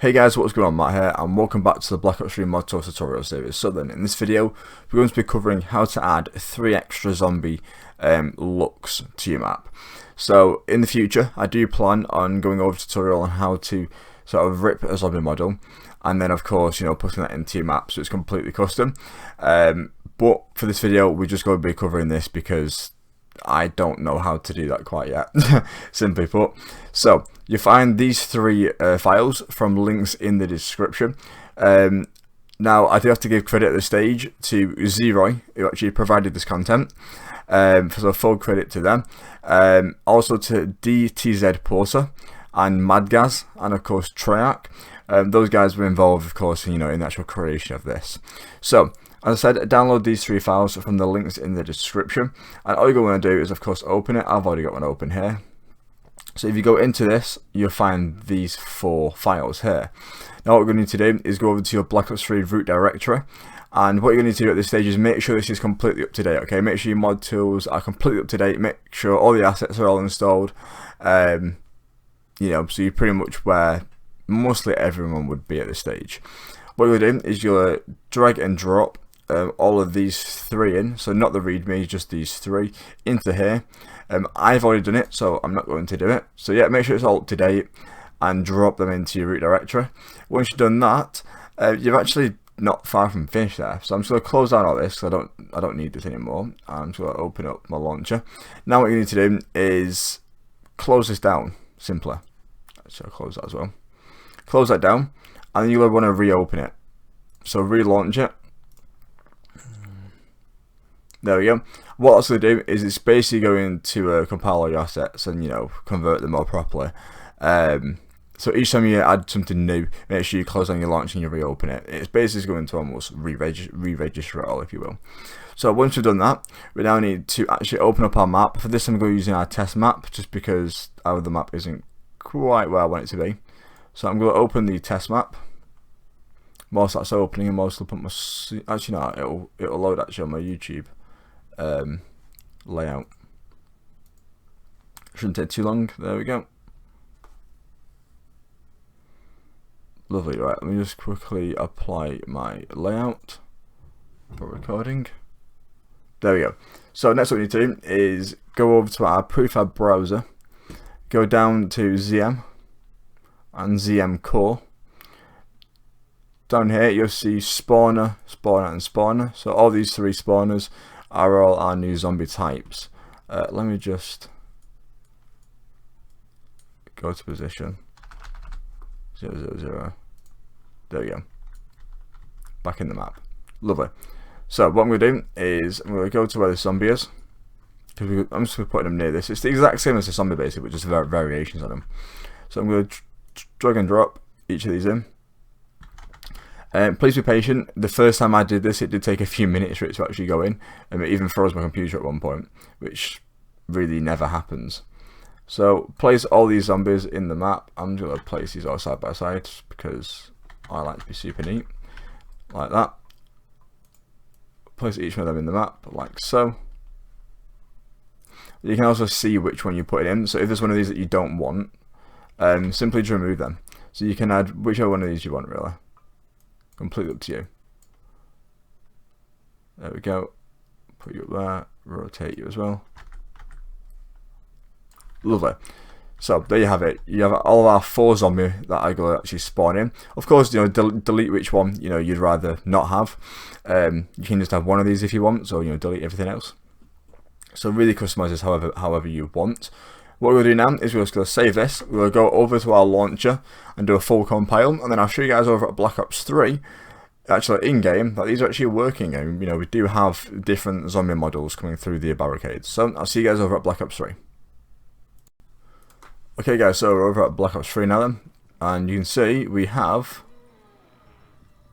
Hey guys, what's going on? Matt here, and welcome back to the Black Ops 3 mod tools tutorial series. So then, in this video, we're going to be covering how to add 3 extra zombie looks to your map. So in the future, I do plan on going over a tutorial on how to sort of rip a zombie model, and then of course, putting that into your map so it's completely custom. But for this video, we're just going to be covering this because I don't know how to do that quite yet, simply put. So you find these 3 files from links in the description. Now I do have to give credit at this stage to Zeroy, who actually provided this content, so full credit to them. Also to DTZxPorter and MadGaz, and of course Treyarch. Those guys were involved, of course, in the actual creation of this. So as I said, download these 3 files from the links in the description, and all you're going to do is of course open it. I've already got one open here. So if you go into this, you'll find these 4 files here. Now what we're going to need to do is go over to your Black Ops 3 root directory, and what you're going to need to do at this stage is make sure this is completely up to date. Okay, make sure your mod tools are completely up to date, make sure all the assets are all installed, so you're pretty much where mostly everyone would be at this stage. What you'll do is you'll drag and drop all of these 3 in, so not the readme, just these 3 into here. I've already done it, so I'm not going to do it. So yeah, make sure it's all up to date and drop them into your root directory. Once you've done that, you're actually not far from finished there. So I'm just going to close down all this because I don't need this anymore. I'm just going to open up my launcher. Now what you need to do is close this down simply. So I'll close that as well. Close that down, and then you'll want to reopen it. So relaunch it. There we go. What that's going to do is it's basically going to compile all your assets and convert them more properly. So each time you add something new, make sure you close down your launch and you reopen it. It's basically going to almost re-register it all, if you will. So once we've done that, we now need to actually open up our map. For this, I'm going to be using our test map just because our other map isn't quite where I want it to be. So I'm going to open the test map. Whilst that's opening, I'm also put my actually no, it'll load actually on my YouTube layout. Shouldn't take too long. There we go. Lovely. Right, let me just quickly apply my layout for recording. There we go. So next what we need to do is go over to our prefab browser, go down to ZM and ZM core. Down here you'll see spawner, spawner and spawner. So all these 3 spawners are all our new zombie types. Let me just go to position 000. There we go. Back in the map. Lovely. So what I'm going to do is I'm going to go to where the zombie is. I'm just going to put them near this. It's the exact same as the zombie basically, but just variations on them. So I'm going to drag and drop each of these in. Please be patient. The first time I did this, it did take a few minutes for it to actually go in, and it even froze my computer at one point, which really never happens. So place all these zombies in the map. I'm just going to place these all side by side because I like to be super neat, like that. Place each one of them in the map, like so. You can also see which one you put in. So if there's one of these that you don't want, simply just remove them. So you can add whichever one of these you want, really. Completely up to you. There we go. Put you up there. Rotate you as well. Lovely. So there you have it. You have all of our 4 zombie that are going to actually spawn in. Of course, delete which one you'd rather not have. You can just have one of these if you want. So delete everything else. So really customize this however you want. What we're going to do now is we're just going to save this. We're going to go over to our launcher and do a full compile, and then I'll show you guys over at Black Ops 3, actually in-game, that these are actually working. We do have different zombie models coming through the barricades. So I'll see you guys over at Black Ops 3. Okay guys, so we're over at Black Ops 3 now then, and you can see we have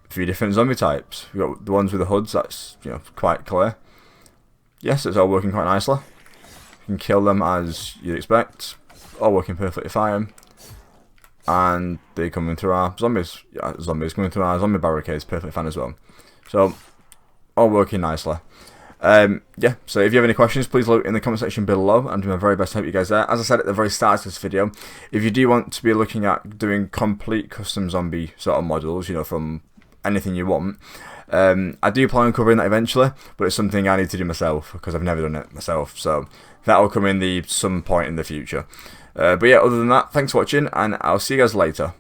3 different zombie types. We've got the ones with the hoods, that's quite clear. Yes, it's all working quite nicely. You can kill them as you'd expect, all working perfectly fine, and they coming through our zombies coming through our zombie barricades perfectly fine as well. So all working nicely. Yeah, so if you have any questions, please leave it in the comment section below. I'm doing my very best to help you guys there. As I said at the very start of this video, if you do want to be looking at doing complete custom zombie sort of models, you know, from anything you want, I do plan on covering that eventually, but it's something I need to do myself because I've never done it myself, so that will come in some point in the future. But yeah, other than that, thanks for watching, and I'll see you guys later.